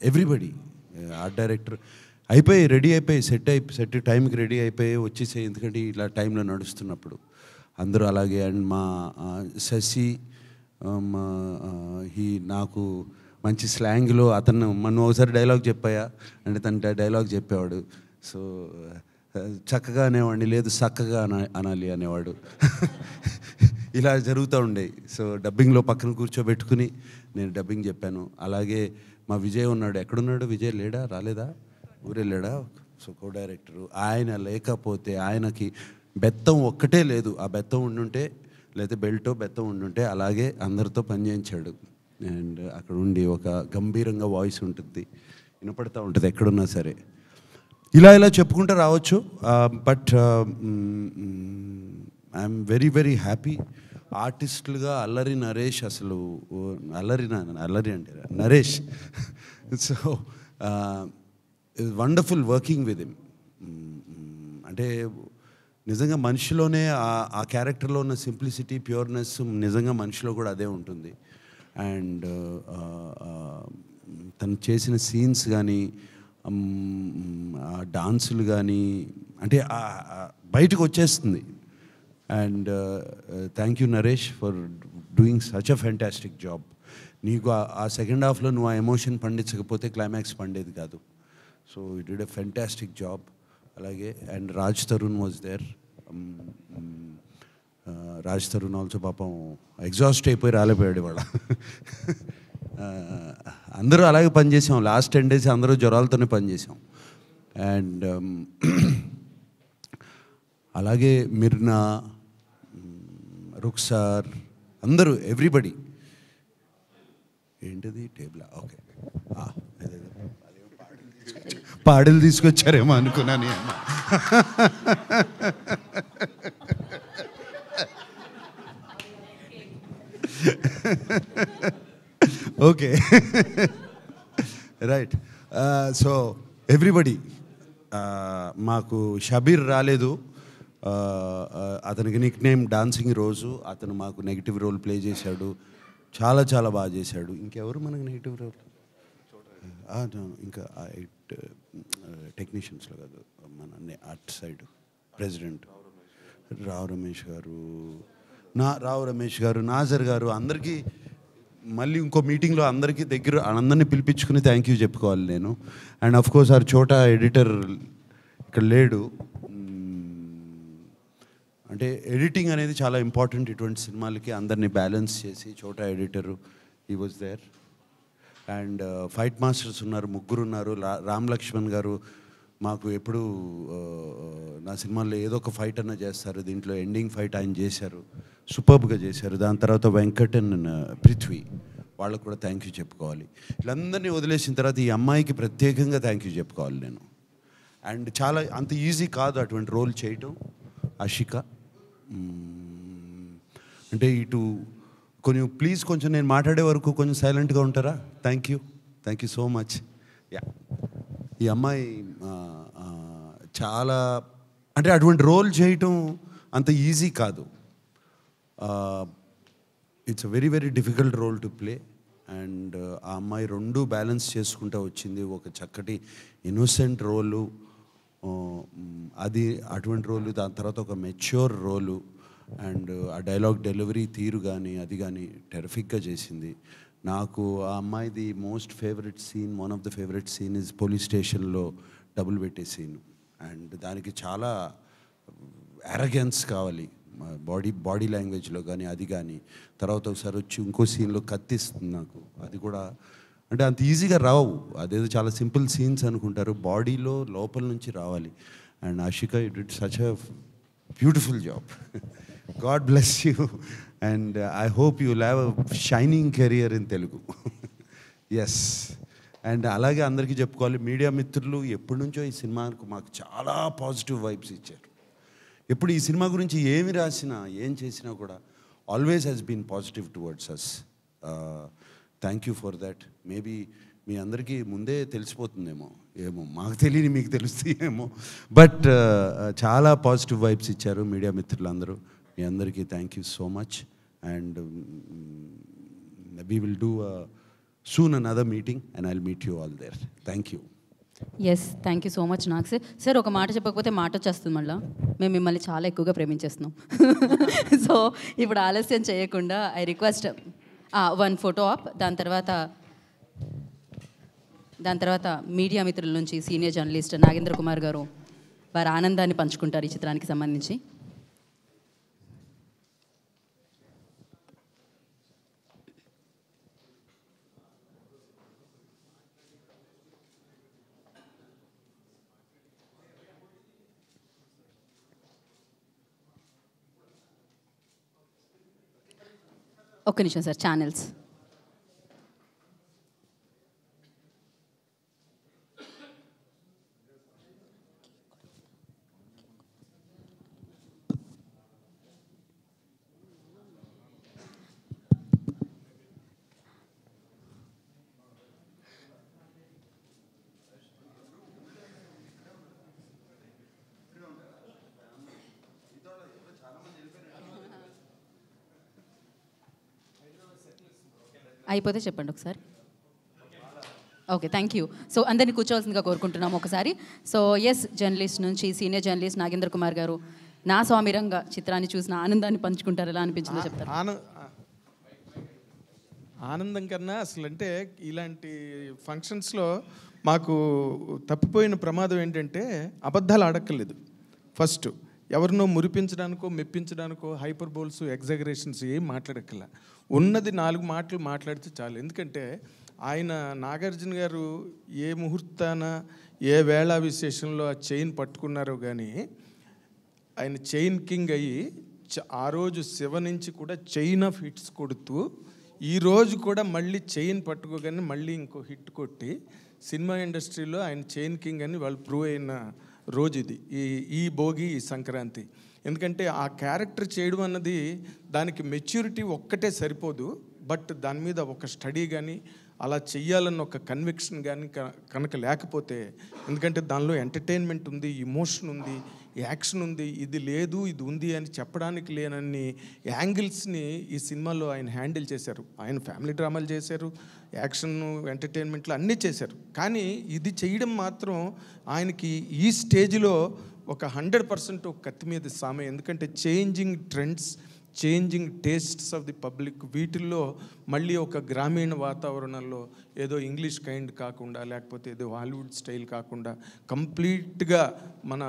everybody, art director అయిపోయి రెడీ అయిపోయి సెట్ టైంకి రెడీ అయిపోయి వచ్చేసే, ఎందుకంటే ఇలా టైంలో నడుస్తున్నప్పుడు అందరూ అలాగే. అండ్ మా శశి, నాకు మంచి స్లాంగ్లో అతను మనం ఒకసారి డైలాగ్ చెప్పాయా అంటే తన డైలాగ్ చెప్పేవాడు. సో చక్కగా అనేవాడిని, లేదు చక్కగా అనాలి అనేవాడు. ఇలా జరుగుతూ ఉండేవి. సో డబ్బింగ్లో పక్కన కూర్చోబెట్టుకుని నేను డబ్బింగ్ చెప్పాను. అలాగే మా విజయ్ ఉన్నాడు, ఎక్కడున్నాడు విజయ్? లేడా, రాలేదా, ఊరెళ్ళాడా? సో కో డైరెక్టరు. ఆయన లేకపోతే, ఆయనకి బెత్తం ఒక్కటే లేదు, ఆ బెత్తం ఉండుంటే, లేకపోతే బెల్టో బెత్తం ఉండుంటే అలాగే అందరితో పనిచేయించాడు. అండ్ అక్కడ ఉండి ఒక గంభీరంగా వాయిస్ ఉంటుంది, వినపడుతూ ఉంటుంది ఎక్కడున్నా సరే. ఇలా చెప్పుకుంటూ రావచ్చు. But I'm very happy. ఆర్టిస్టులుగా అల్లరి నరేష్, అసలు అల్లరి అంటే Naresh. So wonderful working with him. అంటే నిజంగా మనిషిలోనే ఆ క్యారెక్టర్లో ఉన్న సింప్లిసిటీ, ప్యూర్నెస్ నిజంగా మనిషిలో కూడా అదే ఉంటుంది. అండ్ తను చేసిన సీన్స్ కానీ, డాన్సులు కానీ, అంటే బయటకు వచ్చేస్తుంది. And thank you Naresh for doing such a fantastic job. నీకు ఆ సెకండ్ హాఫ్లో నువ్వు ఆ ఎమోషన్ పండించకపోతే క్లైమాక్స్ పండేది కాదు. So you did a fantastic job. అలాగే and Raj Tarun was there. Raj Tarun also పాపం ఎగ్జాస్ట్ అయిపోయి రాలేపోయాడు ఇవాళ. అందరూ అలాగే పనిచేసాం. లాస్ట్ 10 days అందరూ జ్వరాలతోనే పనిచేసాం. అండ్ అలాగే మిర్నా, రుక్సార్, అందరూ ఎవ్రీబడి. ఏంటిది టేబుల్? ఓకే, పాడలు తీసుకొచ్చారేమో అనుకున్నాను. Okay, right. సో ఎవ్రీబడి, మాకు షబీర్ రాలేదు. అతనికి నిక్ నేమ్ డాన్సింగ్ రోజు. అతను మాకు నెగిటివ్ రోల్ ప్లే చేశాడు, చాలా చాలా బాగా చేశాడు. ఇంకెవరు మనకు నెగిటివ్ రోల్? ఇంకా టెక్నీషియన్స్లో కాదు, మన at side president Rao Ramesh గారు, నాజర్ గారు, అందరికీ మళ్ళీ ఇంకో మీటింగ్లో అందరికీ అందరినీ పిలిపించుకుని థ్యాంక్ యూ చెప్పుకోవాలి నేను. అండ్ అఫ్ కోర్స్ ఆర్ చోటా ఎడిటర్ ఇక్కడ లేడు. అంటే ఎడిటింగ్ అనేది చాలా ఇంపార్టెంట్ ఇటువంటి సినిమాలకి. అందరినీ బ్యాలెన్స్ చేసి Chota editor he was there. And fight masters ఉన్నారు, 3 ఉన్నారు. రామ్ లక్ష్మణ్ గారు మాకు ఎప్పుడు నా సినిమాల్లో ఏదో ఒక ఫైట్ అన్న చేస్తారు. దీంట్లో ఎండింగ్ ఫైట్ ఆయన చేశారు, సూపర్బ్గా చేశారు. దాని తర్వాత వెంకట్ అండ్ పృథ్వీ, వాళ్ళకు కూడా థ్యాంక్ యూ చెప్పుకోవాలి. వీళ్ళందరినీ వదిలేసిన తర్వాత ఈ అమ్మాయికి ప్రత్యేకంగా థ్యాంక్ యూ చెప్పుకోవాలి నేను. అండ్ చాలా అంత ఈజీ కాదు అటువంటి రోల్ చేయటం. ఆషిక అంటే ఇటు కొంచెం నేను మాట్లాడే వరకు కొంచెం సైలెంట్గా ఉంటారా? Thank you so much. Yeah, ఈ అమ్మాయి చాలా అంటే అటువంటి రోల్ చేయటం అంత ఈజీ కాదు. It's a very very difficult role to play. And ఆ అమ్మాయి 2 బ్యాలెన్స్ చేసుకుంటూ వచ్చింది. ఒక చక్కటి ఇన్నోసెంట్ రోలు, అది అటువంటి రోలు, దాని తర్వాత ఒక మెచ్యూర్ రోలు. అండ్ ఆ డైలాగ్ డెలివరీ తీరు కానీ అది కానీ టెరిఫిక్గా చేసింది. నాకు ఆ అమ్మాయిది most favourite scene, one of the favourite scene is police స్టేషన్లో డబుల్ పెట్టే సీన్. అండ్ దానికి చాలా అరగెన్స్ కావాలి బాడీ లాంగ్వేజ్లో కానీ అది కానీ. తర్వాత ఒకసారి వచ్చి ఇంకో సీన్లో కత్తిస్తుంది నాకు. అది కూడా అంటే అంత ఈజీగా రావు, అదేదో చాలా సింపుల్ సీన్స్ అనుకుంటారు, బాడీలో లోపల నుంచి రావాలి. And Ashika you did such a beautiful job. God bless you and I hope you will have a shining career in Telugu. Yes. And అలాగే అందరికీ చెప్పుకోవాలి, మీడియా మిత్రులు ఎప్పటి నుంచో ఈ సినిమాకు మాకు చాలా పాజిటివ్ వైబ్స్ ఇచ్చారు. ఎప్పుడు ఈ సినిమా గురించి ఏమి రాసినా ఏం చేసినా కూడా always has been positive towards us. Thank you for that. Maybe మీ అందరికీ ముందే తెలిసిపోతుందేమో, ఏమో మాకు తెలియని మీకు తెలుస్తాయేమో, బట్ చాలా పాజిటివ్ వైబ్స్ ఇచ్చారు మీడియా మిత్రులందరూ. మీ అందరికీ thank you so much. And we will do soon another meeting and I'll meet you all there. Thank you. Yes, thank you so much. నాకు సార్ ఒక మాట చెప్పకపోతే మాట వచ్చేస్తుంది మళ్ళీ. మేము మిమ్మల్ని చాలా ఎక్కువగా ప్రేమించేస్తున్నాం. సో ఇప్పుడు ఆలస్యం చేయకుండా ఐ రిక్వెస్ట్ 1 ఫోటో ఆప్. దాని తర్వాత మీడియా మిత్రుల నుంచి సీనియర్ జర్నలిస్ట్ నాగేంద్ర కుమార్ గారు వారి ఆనందాన్ని పంచుకుంటారు ఈ చిత్రానికి సంబంధించి. ఒక్క నిమిషం సార్, ఛానల్స్. అయిపోతే చెప్పండి ఒకసారి. Okay, thank you. సో అందరినీ కూర్చోవలసిందిగా కోరుకుంటున్నాము ఒకసారి. సో ఎస్, జర్నలిస్ట్ నుంచి సీనియర్ జర్నలిస్ట్ నాగేంద్ర కుమార్ గారు నా స్వామిరంగా చిత్రాన్ని చూసిన ఆనందాన్ని పంచుకుంటారు. ఎలా అనిపించిందో చెప్తారు. ఆనందం కన్నా అసలు అంటే ఇలాంటి ఫంక్షన్స్లో మాకు తప్పిపోయిన ప్రమాదం ఏంటంటే అబద్ధాలు ఆడక్కర్లేదు. ఫస్ట్ ఎవరినో మురిపించడానికో మెప్పించడానికో హైపర్బోల్స్ ఎగ్జాగరేషన్స్ ఏం మాట్లాడక్కర్లా. ఉన్నది 4 మాటలు మాట్లాడితే చాలు. ఎందుకంటే ఆయన నాగార్జున గారు ఏ ముహూర్తాన ఏ వేళా విశేషంలో ఆ చైన్ పట్టుకున్నారో కానీ ఆయన చైన్ కింగ్ అయ్యి ఆ రోజు శివ నుంచి కూడా చైన్ ఆఫ్ హిట్స్ కొడుతూ ఈరోజు కూడా మళ్ళీ చైన్ పట్టుకోగానే మళ్ళీ ఇంకో హిట్ కొట్టి సినిమా ఇండస్ట్రీలో ఆయన చైన్ కింగ్ అని వాళ్ళు ప్రూవ్ అయిన రోజు ఇది, ఈ భోగి, ఈ సంక్రాంతి. ఎందుకంటే ఆ క్యారెక్టర్ చేయడం అన్నది దానికి మెచ్యూరిటీ ఒక్కటే సరిపోదు, బట్ దాని మీద ఒక స్టడీ కానీ అలా చెయ్యాలన్న ఒక కన్విక్షన్ కానీ కనుక లేకపోతే, ఎందుకంటే దానిలో ఎంటర్టైన్మెంట్ ఉంది, ఇమోషన్ ఉంది, యాక్షన్ ఉంది, ఇది లేదు ఇది ఉంది అని చెప్పడానికి లేనన్ని యాంగిల్స్ని ఈ సినిమాలో ఆయన హ్యాండిల్ చేశారు. ఆయన ఫ్యామిలీ డ్రామాలు చేశారు, యాక్షన్ ఎంటర్టైన్మెంట్లు అన్నీ చేశారు. కానీ ఇది చేయడం మాత్రం ఆయనకి ఈ స్టేజ్లో ఒక 100% ఒక కత్తి మీద సామే. ఎందుకంటే changing trends, changing tastes of the public, వీటిల్లో మళ్ళీ ఒక గ్రామీణ వాతావరణంలో ఏదో ఇంగ్లీష్ కైండ్ కాకుండా, లేకపోతే ఏదో హాలీవుడ్ స్టైల్ కాకుండా కంప్లీట్గా మన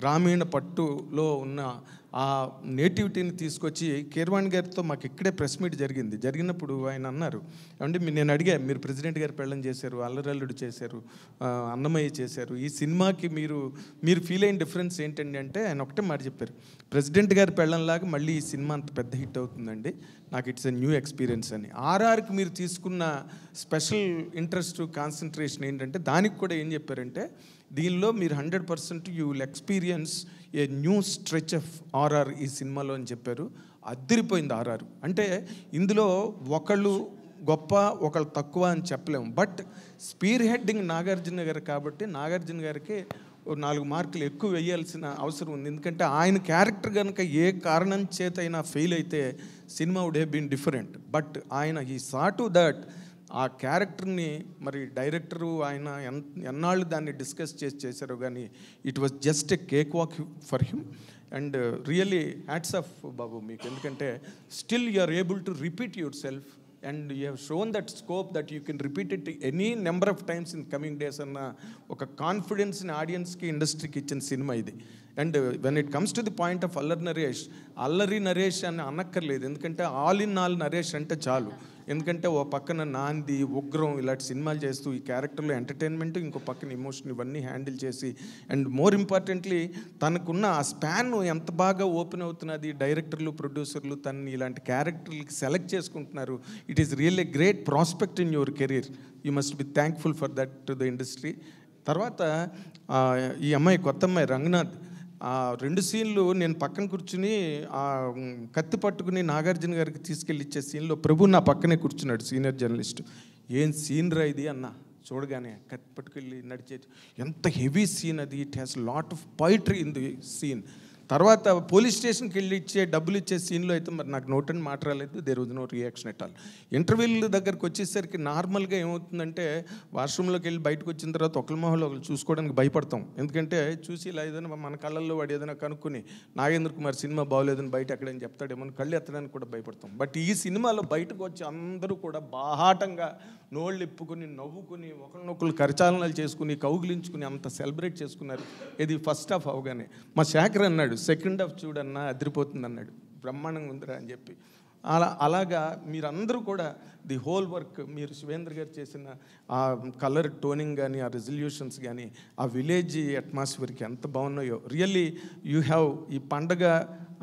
గ్రామీణ పట్టులో ఉన్న ఆ నేటివిటీని తీసుకొచ్చి కీరవాణి గారితో మాకు ఇక్కడే ప్రెస్ మీట్ జరిగినప్పుడు ఆయన అన్నారు, అంటే నేను అడిగా, మీరు ప్రెసిడెంట్ గారి పెళ్ళం చేశారు, అల్లరల్లుడు చేశారు, అన్నమయ్య చేశారు, ఈ సినిమాకి మీరు ఫీల్ అయిన డిఫరెన్స్ ఏంటండి అంటే ఆయన ఒకటే మాట చెప్పారు, ప్రెసిడెంట్ గారి పెళ్ళంలాగా మళ్ళీ ఈ సినిమా అంత పెద్ద హిట్ అవుతుందండి, నాకు ఇట్స్ ఎ న్యూ ఎక్స్పీరియన్స్ అని. ఆర్ఆర్కి మీరు తీసుకున్న స్పెషల్ ఇంట్రెస్ట్, కాన్సన్ట్రేషన్ ఏంటంటే దానికి కూడా ఏం చెప్పారంటే, దీనిలో మీరు 100% you will experience a new stretch of RR ఈ సినిమాలో అని చెప్పారు. అదిరిపోయింది ఆర్ఆర్. అంటే ఇందులో ఒకళ్ళు గొప్ప ఒకళ్ళు తక్కువ అని చెప్పలేము, బట్ స్పీర్ హెడ్డింగ్ నాగార్జున గారు కాబట్టి నాగార్జున గారికి 4 మార్కులు ఎక్కువ వేయాల్సిన అవసరం ఉంది. ఎందుకంటే ఆయన క్యారెక్టర్ కనుక ఏ కారణం చేత అయినా ఫెయిల్ అయితే సినిమా would have been different. But ఆయన హీ సా టు దట్ ఆ క్యారెక్టర్ని మరి డైరెక్టరు ఆయన ఎన్నాళ్ళు దాన్ని డిస్కస్ చేశారో కానీ it was just a cake walk for him. And really hats off బాబు మీకు, ఎందుకంటే still you are able to repeat yourself and you have shown that scope that you can repeat it any number of times in coming days అన్న ఒక కాన్ఫిడెన్స్ని ఆడియన్స్కి, ఇండస్ట్రీకి ఇచ్చిన cinema ఇది. And when it comes to the point of Allari Naresh అని అనక్కర్లేదు, ఎందుకంటే all in all Naresh అంటే చాలు. ఎందుకంటే ఓ పక్కన నాంది, ఉగ్రం ఇలాంటి సినిమాలు చేస్తూ ఈ క్యారెక్టర్లో ఎంటర్టైన్మెంట్, ఇంకో పక్కన ఎమోషన్, ఇవన్నీ హ్యాండిల్ చేసి, అండ్ మోర్ ఇంపార్టెంట్లీ తనకున్న ఆ స్పాన్ ఎంత బాగా ఓపెన్ అవుతున్నది, డైరెక్టర్లు, ప్రొడ్యూసర్లు తనని ఇలాంటి క్యారెక్టర్లకి సెలెక్ట్ చేసుకుంటున్నారు. It is really great prospect in your career. You must be thankful for that to the industry. తర్వాత ఈ అమ్మాయి, కొత్త అమ్మాయి రంగనాథ్, 2 సీన్లు నేను పక్కన కూర్చుని ఆ కత్తి పట్టుకుని నాగార్జున గారికి తీసుకెళ్ళి ఇచ్చే సీన్లో ప్రభు నా పక్కనే కూర్చున్నాడు, సీనియర్ జర్నలిస్ట్. ఏం సీన్ రా ఇది అన్న, చూడగానే కత్తి పట్టుకెళ్ళి నడిచే ఎంత హెవీ సీన్ అది. It has lot of poetry in the scene. తర్వాత పోలీస్ స్టేషన్కి వెళ్ళి డబ్బులు ఇచ్చే సీన్లో అయితే మరి నాకు నోట్ అని మాట రాలేదు, there was no reaction at all. ఇంటర్వ్యూల దగ్గరకు వచ్చేసరికి నార్మల్గా ఏమవుతుందంటే, వాష్రూమ్లోకి వెళ్ళి బయటకు వచ్చిన తర్వాత ఒకరి మొహంలో ఒకరు చూసుకోవడానికి భయపడతాం. ఎందుకంటే చూసి ఇలా ఏదైనా మన కళ్ళల్లో వాడు ఏదైనా కనుక్కొని నాగేంద్ర కుమార్ సినిమా బాగోలేదని బయట ఎక్కడని చెప్తాడేమో కళ్ళు ఎత్తడానికి కూడా భయపడతాం. బట్ ఈ సినిమాలో బయటకు వచ్చి అందరూ కూడా బాహాటంగా నోళ్ళు ఇప్పుకొని, నవ్వుకుని, ఒకరినొకరు కరచాలనాలు చేసుకుని, కౌగిలించుకుని అంత సెలబ్రేట్ చేసుకున్నారు. ఇది ఫస్ట్ హాఫ్ అవగానే మా శేఖర్ అన్నాడు, సెకండ్ హాఫ్ చూడన్నా అదిరిపోతుంది అన్నాడు, బ్రహ్మాండంగా ఉందిరా అని చెప్పి. అలాగా మీరందరూ కూడా ది హోల్ వర్క్, మీరు శివేంద్ర గారు చేసిన ఆ కలర్ టోనింగ్ కానీ, ఆ రెజల్యూషన్స్ కానీ, ఆ విలేజ్ అట్మాస్ఫియర్కి ఎంత బాగున్నాయో. రియల్లీ యూ హ్యావ్ ఈ పండగ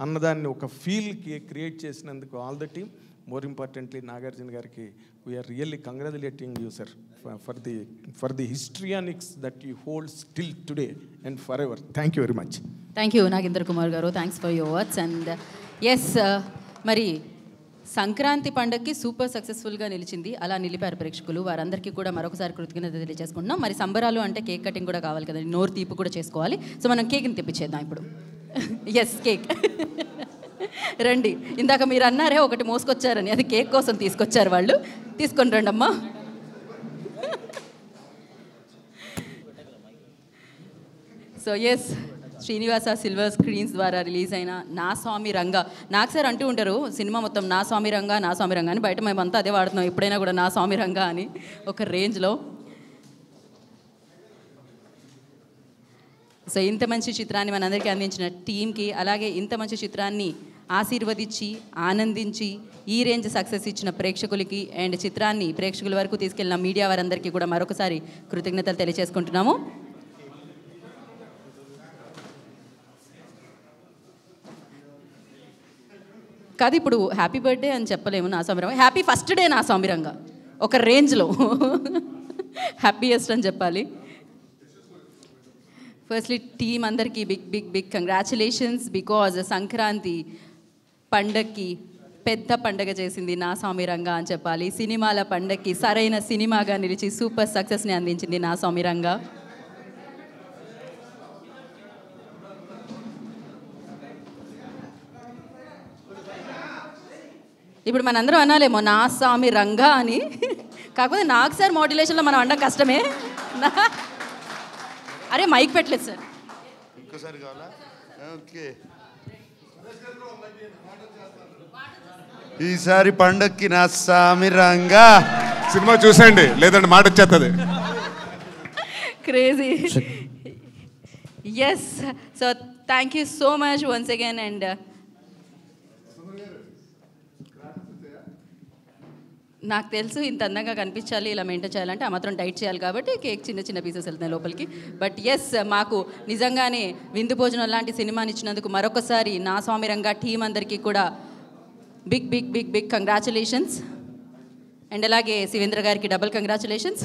అన్నదాన్ని ఒక ఫీల్కి క్రియేట్ చేసినందుకు all the team. More importantly Nagarjuna గారికి we're really congratulating you sir for the histrionics that you hold still today and forever. Thank you very much. Thank you Nagendra Kumar garu, thanks for your words. And yes, మరి సంక్రాంతి పండగకి super సక్సెస్ఫుల్గా నిలిచింది, అలా నిలిపారు ప్రేక్షకులు. వారందరికీ కూడా మరొకసారి కృతజ్ఞత తెలియజేసుకుంటున్నాం. మరి సంబరాలు అంటే కేక్ కటింగ్ కూడా కావాలి కదండి, నోరు తీపి కూడా చేసుకోవాలి. సో మనం కేక్ని తెప్పించేద్దాం ఇప్పుడు. ఎస్, కేక్ రండి. ఇందాక మీరు అన్నారే ఒకటి మోసుకొచ్చారని, అది కేక్ కోసం తీసుకొచ్చారు వాళ్ళు. తీసుకొని రండి అమ్మా. So yes, Srinivasa silver screens ద్వారా రిలీజ్ అయిన నా స్వామి రంగా. నాకు సార్ అంటూ ఉంటారు సినిమా మొత్తం నా స్వామి రంగా అని, బయట మేమంతా అదే వాడుతున్నాం ఎప్పుడైనా కూడా, నా స్వామి రంగా అని ఒక రేంజ్లో. సో ఇంత మంచి చిత్రాన్ని మనందరికీ అందించిన టీంకి, అలాగే ఇంత మంచి చిత్రాన్ని ఆశీర్వదించి ఆనందించి ఈ రేంజ్ సక్సెస్ ఇచ్చిన ప్రేక్షకులకి అండ్ చిత్రాన్ని ప్రేక్షకుల వరకు తీసుకెళ్ళిన మీడియా వారందరికీ కూడా మరొకసారి కృతజ్ఞతలు తెలియజేసుకుంటున్నాము. కాదు ఇప్పుడు హ్యాపీ బర్త్డే అని చెప్పలేము నా స్వామిరంగా, హ్యాపీ ఫస్ట్ డే నా స్వామిరంగా ఒక రేంజ్లో హ్యాపీయెస్ట్ అని చెప్పాలి. ఫస్ట్లీ టీమ్ అందరికీ big big big congratulations, because Sankranti పండగకి పెద్ద పండగ చేసింది నా స్వామిరంగా అని చెప్పాలి. సినిమాల పండగకి సరైన సినిమాగా నిలిచి సూపర్ సక్సెస్ని అందించింది నా స్వామిరంగా. ఇప్పుడు మనందరం అనాలేమో నా స్వామి రంగా అని, కాకపోతే నాకు సార్ మోడ్యులేషన్లో మనం అనడం కష్టమే. అరే మైక్ పెట్టలేదు సార్. ఇంకోసారి కావాలా? ఓకే. ఈసారి పండక్కి నా స్వామి రంగా సినిమా చూసండి, లేదంటే మాట వచ్చేస్తుంది. Crazy. Yes, so thank you so much once again. And నాకు తెలుసు ఇంత అందంగా కనిపించాలి, ఇలా మెయింటైన్ చేయాలంటే ఆ మాత్రం డైట్ చేయాలి, కాబట్టి కేక్ చిన్న చిన్న పీసెస్ వెళ్తున్నాయి లోపలికి. బట్ ఎస్, మాకు నిజంగానే విందు భోజనం లాంటి సినిమాని ఇచ్చినందుకు మరొకసారి నా స్వామిరంగా టీం అందరికీ కూడా big big big big congratulations. And అలాగే శివేంద్ర గారికి డబుల్ కంగ్రాచులేషన్స్.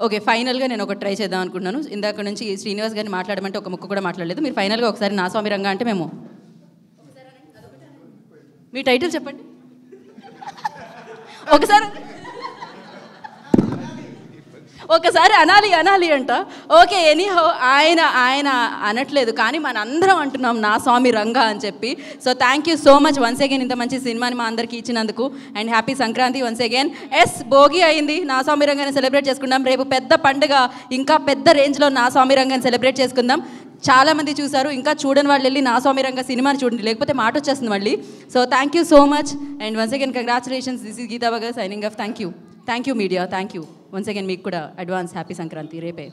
ఓకే, ఫైనల్గా నేను ఒక ట్రై చేద్దాం అనుకుంటున్నాను. ఇందాక నుంచి శ్రీనివాస్ గారిని మాట్లాడమంటే ఒక ముక్క కూడా మాట్లాడలేదు. మీరు ఫైనల్గా ఒకసారి నా స్వామి రంగా అంటే మేము మీ టైటిల్ చెప్పండి ఒకసారి అనాలి అంట. ఓకే, ఎనీహౌ ఆయన అనట్లేదు, కానీ మనందరం అంటున్నాం నా స్వామి రంగా అని చెప్పి. So thank you so much once again ఇంత మంచి సినిమాని మా అందరికీ ఇచ్చినందుకు. And happy Sankranti once again. Yes, Bhogi అయింది, నా స్వామి రంగాన్ని సెలబ్రేట్ చేసుకుందాం. రేపు పెద్ద పండుగ, ఇంకా పెద్ద రేంజ్లో నా స్వామి రంగాన్ని సెలబ్రేట్ చేసుకుందాం. చాలామంది చూసారు, ఇంకా చూడని వాళ్ళు వెళ్ళి నా స్వామి రంగ సినిమాని చూడండి, లేకపోతే మాట వచ్చేస్తుంది మళ్ళీ. So thank you so much and once again congratulations. This is Geetha బగర్ signing off. Thank you media, thank you once again. మీకు కూడా అడ్వాన్స్ హ్యాపీ సంక్రాంతి రేపే.